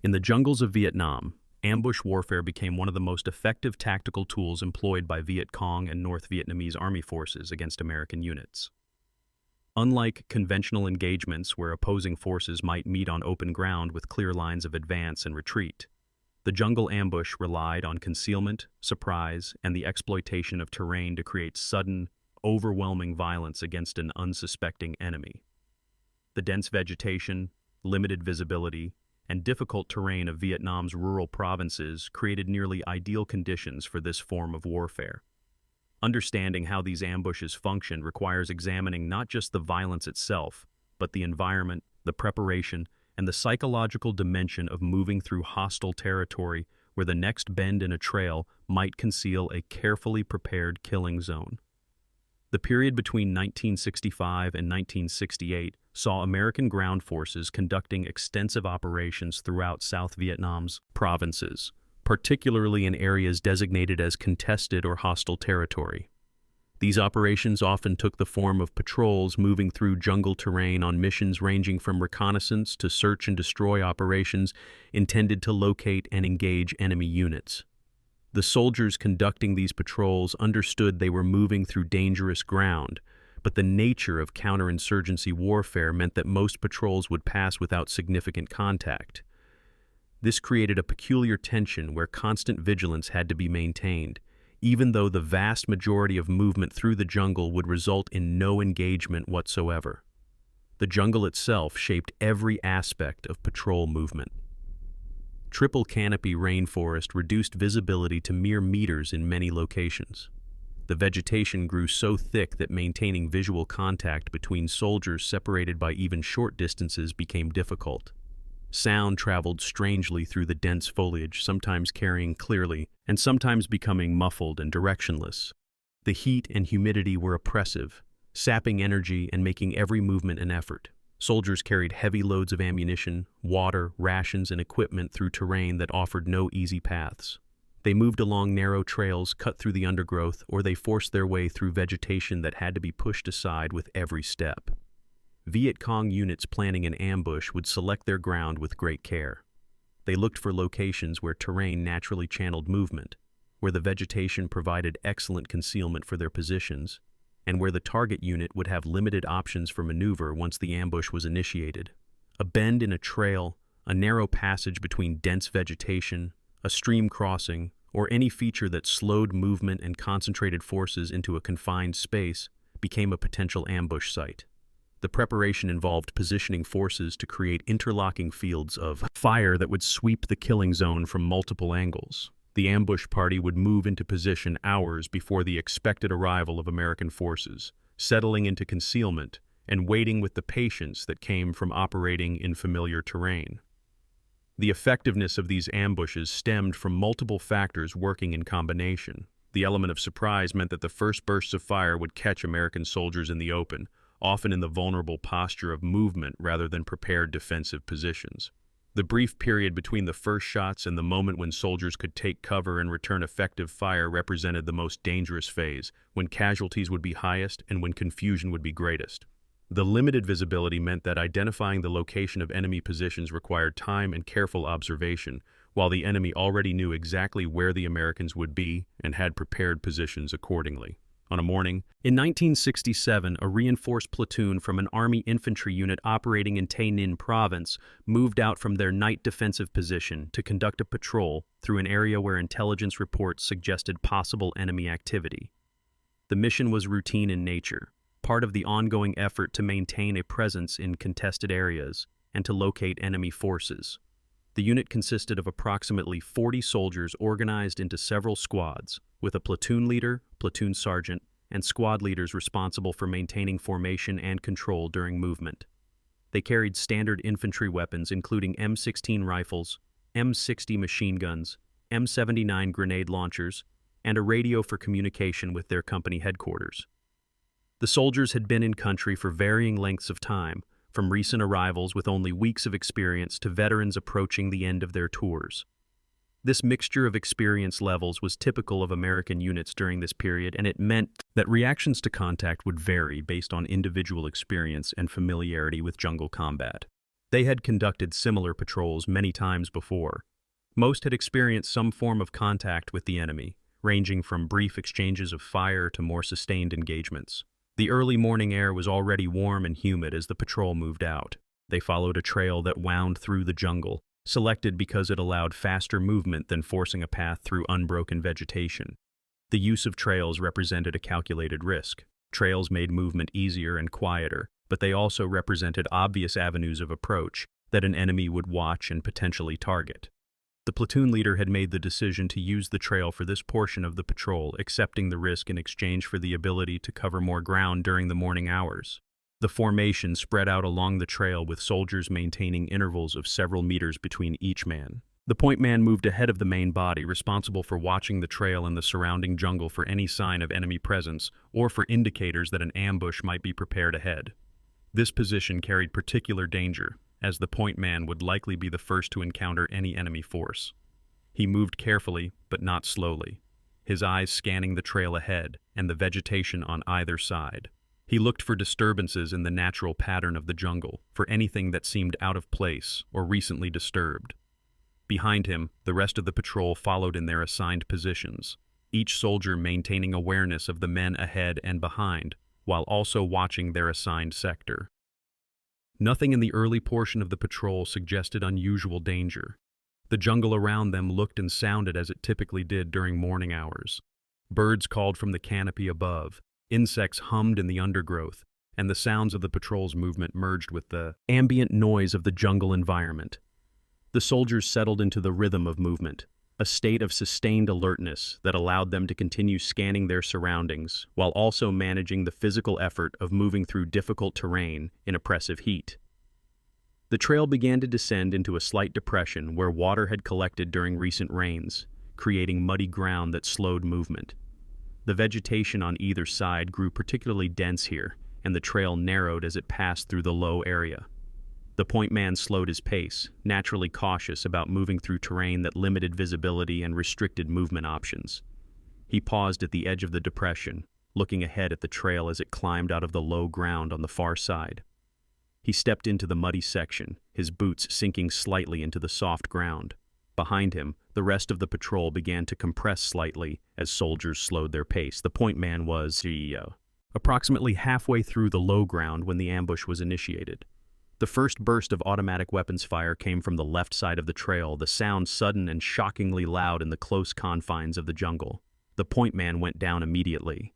In the jungles of Vietnam, ambush warfare became one of the most effective tactical tools employed by Viet Cong and North Vietnamese army forces against American units. Unlike conventional engagements where opposing forces might meet on open ground with clear lines of advance and retreat, the jungle ambush relied on concealment, surprise, and the exploitation of terrain to create sudden, overwhelming violence against an unsuspecting enemy. The dense vegetation, limited visibility, and difficult terrain of Vietnam's rural provinces created nearly ideal conditions for this form of warfare. Understanding how these ambushes function requires examining not just the violence itself, but the environment, the preparation, and the psychological dimension of moving through hostile territory where the next bend in a trail might conceal a carefully prepared killing zone. The period between 1965 and 1968 saw American ground forces conducting extensive operations throughout South Vietnam's provinces, particularly in areas designated as contested or hostile territory. These operations often took the form of patrols moving through jungle terrain on missions ranging from reconnaissance to search and destroy operations intended to locate and engage enemy units. The soldiers conducting these patrols understood they were moving through dangerous ground, but the nature of counterinsurgency warfare meant that most patrols would pass without significant contact. This created a peculiar tension where constant vigilance had to be maintained, even though the vast majority of movement through the jungle would result in no engagement whatsoever. The jungle itself shaped every aspect of patrol movement. Triple canopy rainforest reduced visibility to mere meters in many locations. The vegetation grew so thick that maintaining visual contact between soldiers separated by even short distances became difficult. Sound traveled strangely through the dense foliage, sometimes carrying clearly and sometimes becoming muffled and directionless. The heat and humidity were oppressive, sapping energy and making every movement an effort. Soldiers carried heavy loads of ammunition, water, rations, and equipment through terrain that offered no easy paths. They moved along narrow trails cut through the undergrowth, or they forced their way through vegetation that had to be pushed aside with every step. Viet Cong units planning an ambush would select their ground with great care. They looked for locations where terrain naturally channeled movement, where the vegetation provided excellent concealment for their positions, and where the target unit would have limited options for maneuver once the ambush was initiated. A bend in a trail, a narrow passage between dense vegetation, a stream crossing, or any feature that slowed movement and concentrated forces into a confined space became a potential ambush site. The preparation involved positioning forces to create interlocking fields of fire that would sweep the killing zone from multiple angles. The ambush party would move into position hours before the expected arrival of American forces, settling into concealment and waiting with the patience that came from operating in familiar terrain. The effectiveness of these ambushes stemmed from multiple factors working in combination. The element of surprise meant that the first bursts of fire would catch American soldiers in the open, often in the vulnerable posture of movement rather than prepared defensive positions. The brief period between the first shots and the moment when soldiers could take cover and return effective fire represented the most dangerous phase, when casualties would be highest and when confusion would be greatest. The limited visibility meant that identifying the location of enemy positions required time and careful observation, while the enemy already knew exactly where the Americans would be and had prepared positions accordingly. On a morning in 1967, a reinforced platoon from an Army infantry unit operating in Tay Ninh Province moved out from their night defensive position to conduct a patrol through an area where intelligence reports suggested possible enemy activity. The mission was routine in nature, part of the ongoing effort to maintain a presence in contested areas and to locate enemy forces. The unit consisted of approximately 40 soldiers organized into several squads, with a platoon leader, platoon sergeant, and squad leaders responsible for maintaining formation and control during movement. They carried standard infantry weapons including M16 rifles, M60 machine guns, M79 grenade launchers, and a radio for communication with their company headquarters. The soldiers had been in country for varying lengths of time, from recent arrivals with only weeks of experience to veterans approaching the end of their tours. This mixture of experience levels was typical of American units during this period, and it meant that reactions to contact would vary based on individual experience and familiarity with jungle combat. They had conducted similar patrols many times before. Most had experienced some form of contact with the enemy, ranging from brief exchanges of fire to more sustained engagements. The early morning air was already warm and humid as the patrol moved out. They followed a trail that wound through the jungle, selected because it allowed faster movement than forcing a path through unbroken vegetation. The use of trails represented a calculated risk. Trails made movement easier and quieter, but they also represented obvious avenues of approach that an enemy would watch and potentially target. The platoon leader had made the decision to use the trail for this portion of the patrol, accepting the risk in exchange for the ability to cover more ground during the morning hours. The formation spread out along the trail with soldiers maintaining intervals of several meters between each man. The point man moved ahead of the main body, responsible for watching the trail and the surrounding jungle for any sign of enemy presence or for indicators that an ambush might be prepared ahead. This position carried particular danger, as the point man would likely be the first to encounter any enemy force. He moved carefully, but not slowly, his eyes scanning the trail ahead and the vegetation on either side. He looked for disturbances in the natural pattern of the jungle, for anything that seemed out of place or recently disturbed. Behind him, the rest of the patrol followed in their assigned positions, each soldier maintaining awareness of the men ahead and behind, while also watching their assigned sector. Nothing in the early portion of the patrol suggested unusual danger. The jungle around them looked and sounded as it typically did during morning hours. Birds called from the canopy above, insects hummed in the undergrowth, and the sounds of the patrol's movement merged with the ambient noise of the jungle environment. The soldiers settled into the rhythm of movement, a state of sustained alertness that allowed them to continue scanning their surroundings while also managing the physical effort of moving through difficult terrain in oppressive heat. The trail began to descend into a slight depression where water had collected during recent rains, creating muddy ground that slowed movement. The vegetation on either side grew particularly dense here, and the trail narrowed as it passed through the low area. The point man slowed his pace, naturally cautious about moving through terrain that limited visibility and restricted movement options. He paused at the edge of the depression, looking ahead at the trail as it climbed out of the low ground on the far side. He stepped into the muddy section, his boots sinking slightly into the soft ground. Behind him, the rest of the patrol began to compress slightly as soldiers slowed their pace. The point man was approximately halfway through the low ground when the ambush was initiated. The first burst of automatic weapons fire came from the left side of the trail, the sound sudden and shockingly loud in the close confines of the jungle. The point man went down immediately.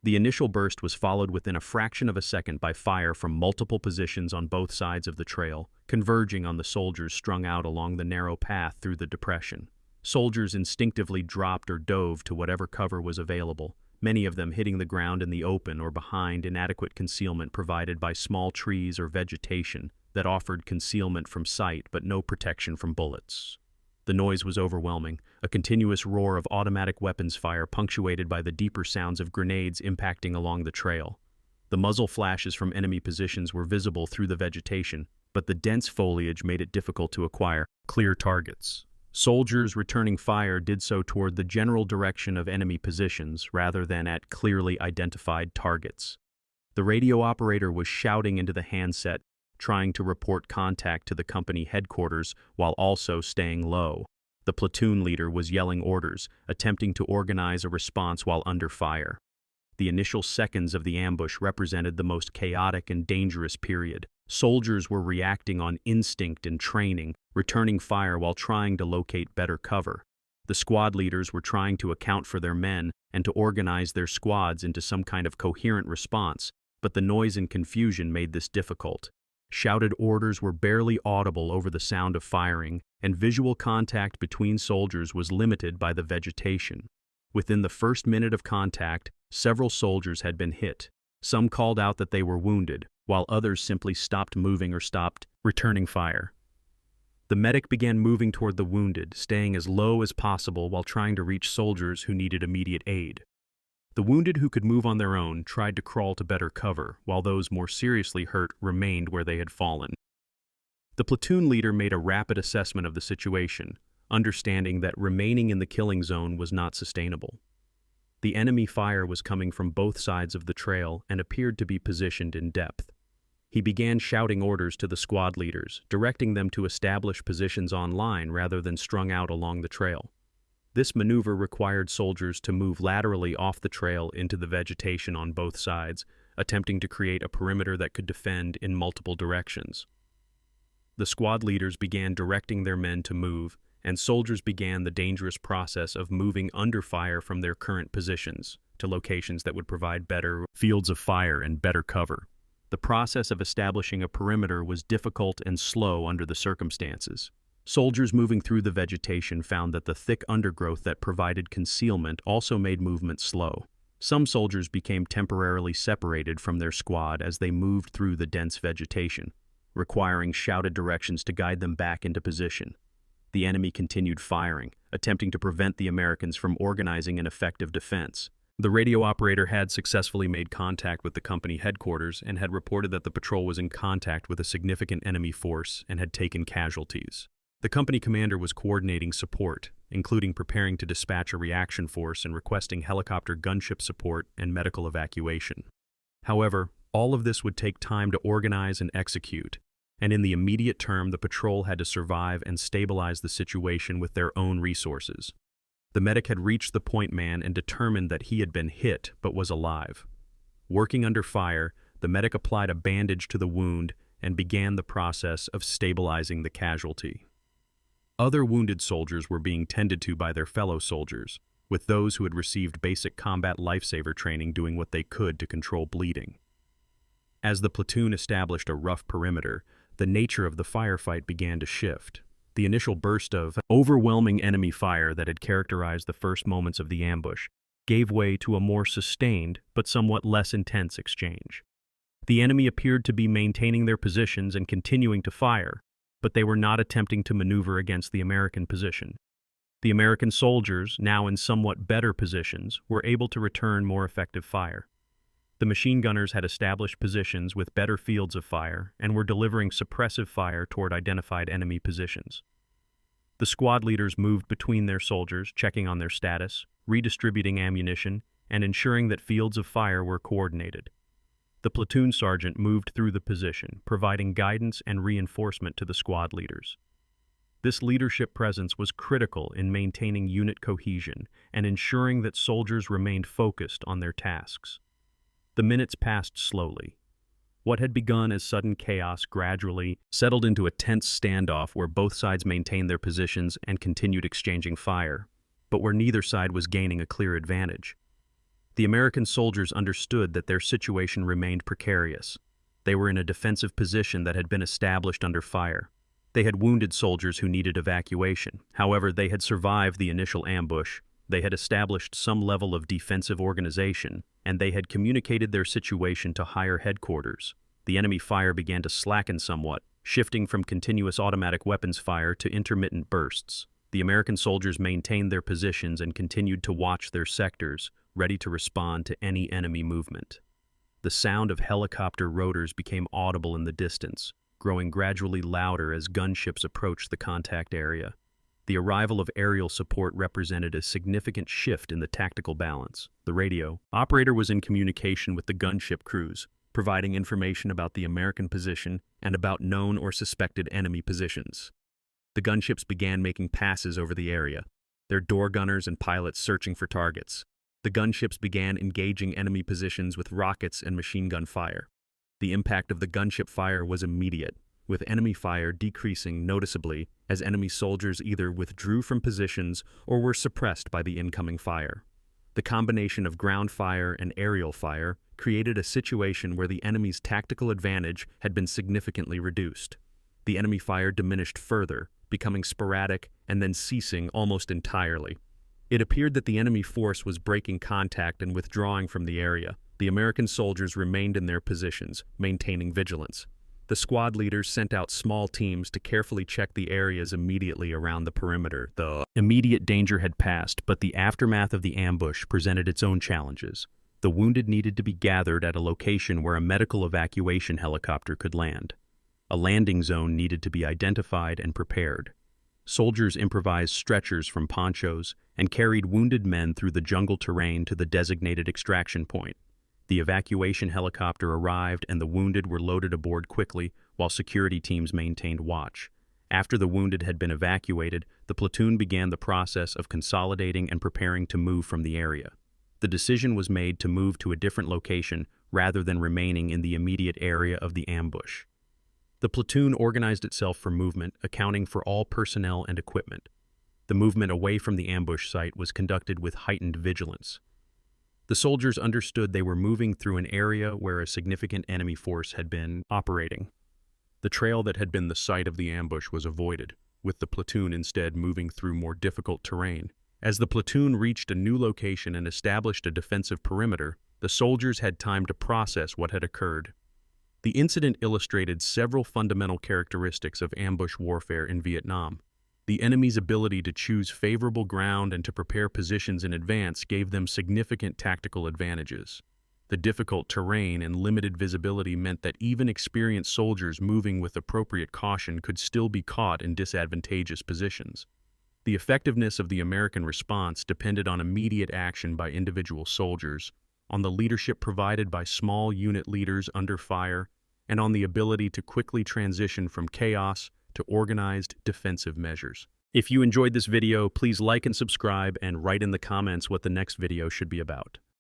The initial burst was followed within a fraction of a second by fire from multiple positions on both sides of the trail, converging on the soldiers strung out along the narrow path through the depression. Soldiers instinctively dropped or dove to whatever cover was available, many of them hitting the ground in the open or behind inadequate concealment provided by small trees or vegetation that offered concealment from sight but no protection from bullets. The noise was overwhelming, a continuous roar of automatic weapons fire punctuated by the deeper sounds of grenades impacting along the trail. The muzzle flashes from enemy positions were visible through the vegetation, but the dense foliage made it difficult to acquire clear targets. Soldiers returning fire did so toward the general direction of enemy positions rather than at clearly identified targets. The radio operator was shouting into the handset, trying to report contact to the company headquarters while also staying low. The platoon leader was yelling orders, attempting to organize a response while under fire. The initial seconds of the ambush represented the most chaotic and dangerous period. Soldiers were reacting on instinct and training, returning fire while trying to locate better cover. The squad leaders were trying to account for their men and to organize their squads into some kind of coherent response, but the noise and confusion made this difficult. Shouted orders were barely audible over the sound of firing, and visual contact between soldiers was limited by the vegetation. Within the first minute of contact, several soldiers had been hit. Some called out that they were wounded, while others simply stopped moving or stopped returning fire. The medic began moving toward the wounded, staying as low as possible while trying to reach soldiers who needed immediate aid. The wounded who could move on their own tried to crawl to better cover, while those more seriously hurt remained where they had fallen. The platoon leader made a rapid assessment of the situation, understanding that remaining in the killing zone was not sustainable. The enemy fire was coming from both sides of the trail and appeared to be positioned in depth. He began shouting orders to the squad leaders, directing them to establish positions on line rather than strung out along the trail. This maneuver required soldiers to move laterally off the trail into the vegetation on both sides, attempting to create a perimeter that could defend in multiple directions. The squad leaders began directing their men to move, and soldiers began the dangerous process of moving under fire from their current positions to locations that would provide better fields of fire and better cover. The process of establishing a perimeter was difficult and slow under the circumstances. Soldiers moving through the vegetation found that the thick undergrowth that provided concealment also made movement slow. Some soldiers became temporarily separated from their squad as they moved through the dense vegetation, requiring shouted directions to guide them back into position. The enemy continued firing, attempting to prevent the Americans from organizing an effective defense. The radio operator had successfully made contact with the company headquarters and had reported that the patrol was in contact with a significant enemy force and had taken casualties. The company commander was coordinating support, including preparing to dispatch a reaction force and requesting helicopter gunship support and medical evacuation. However, all of this would take time to organize and execute, and in the immediate term the patrol had to survive and stabilize the situation with their own resources. The medic had reached the point man and determined that he had been hit but was alive. Working under fire, the medic applied a bandage to the wound and began the process of stabilizing the casualty. Other wounded soldiers were being tended to by their fellow soldiers, with those who had received basic combat lifesaver training doing what they could to control bleeding. As the platoon established a rough perimeter, the nature of the firefight began to shift. The initial burst of overwhelming enemy fire that had characterized the first moments of the ambush gave way to a more sustained but somewhat less intense exchange. The enemy appeared to be maintaining their positions and continuing to fire, but they were not attempting to maneuver against the American position. The American soldiers, now in somewhat better positions, were able to return more effective fire. The machine gunners had established positions with better fields of fire and were delivering suppressive fire toward identified enemy positions. The squad leaders moved between their soldiers, checking on their status, redistributing ammunition, and ensuring that fields of fire were coordinated. The platoon sergeant moved through the position, providing guidance and reinforcement to the squad leaders. This leadership presence was critical in maintaining unit cohesion and ensuring that soldiers remained focused on their tasks. The minutes passed slowly. What had begun as sudden chaos gradually settled into a tense standoff where both sides maintained their positions and continued exchanging fire, but where neither side was gaining a clear advantage. The American soldiers understood that their situation remained precarious. They were in a defensive position that had been established under fire. They had wounded soldiers who needed evacuation. However, they had survived the initial ambush. They had established some level of defensive organization, and they had communicated their situation to higher headquarters. The enemy fire began to slacken somewhat, shifting from continuous automatic weapons fire to intermittent bursts. The American soldiers maintained their positions and continued to watch their sectors, ready to respond to any enemy movement. The sound of helicopter rotors became audible in the distance, growing gradually louder as gunships approached the contact area. The arrival of aerial support represented a significant shift in the tactical balance. The radio operator was in communication with the gunship crews, providing information about the American position and about known or suspected enemy positions. The gunships began making passes over the area, their door gunners and pilots searching for targets. The gunships began engaging enemy positions with rockets and machine gun fire. The impact of the gunship fire was immediate, with enemy fire decreasing noticeably as enemy soldiers either withdrew from positions or were suppressed by the incoming fire. The combination of ground fire and aerial fire created a situation where the enemy's tactical advantage had been significantly reduced. The enemy fire diminished further, becoming sporadic and then ceasing almost entirely. It appeared that the enemy force was breaking contact and withdrawing from the area. The American soldiers remained in their positions, maintaining vigilance. The squad leaders sent out small teams to carefully check the areas immediately around the perimeter. The immediate danger had passed, but the aftermath of the ambush presented its own challenges. The wounded needed to be gathered at a location where a medical evacuation helicopter could land. A landing zone needed to be identified and prepared. Soldiers improvised stretchers from ponchos and carried wounded men through the jungle terrain to the designated extraction point. The evacuation helicopter arrived and the wounded were loaded aboard quickly while security teams maintained watch. After the wounded had been evacuated, the platoon began the process of consolidating and preparing to move from the area. The decision was made to move to a different location rather than remaining in the immediate area of the ambush. The platoon organized itself for movement, accounting for all personnel and equipment. The movement away from the ambush site was conducted with heightened vigilance. The soldiers understood they were moving through an area where a significant enemy force had been operating. The trail that had been the site of the ambush was avoided, with the platoon instead moving through more difficult terrain. As the platoon reached a new location and established a defensive perimeter, the soldiers had time to process what had occurred. The incident illustrated several fundamental characteristics of ambush warfare in Vietnam. The enemy's ability to choose favorable ground and to prepare positions in advance gave them significant tactical advantages. The difficult terrain and limited visibility meant that even experienced soldiers moving with appropriate caution could still be caught in disadvantageous positions. The effectiveness of the American response depended on immediate action by individual soldiers, on the leadership provided by small unit leaders under fire, and on the ability to quickly transition from chaos to organized defensive measures. If you enjoyed this video, please like and subscribe and write in the comments what the next video should be about.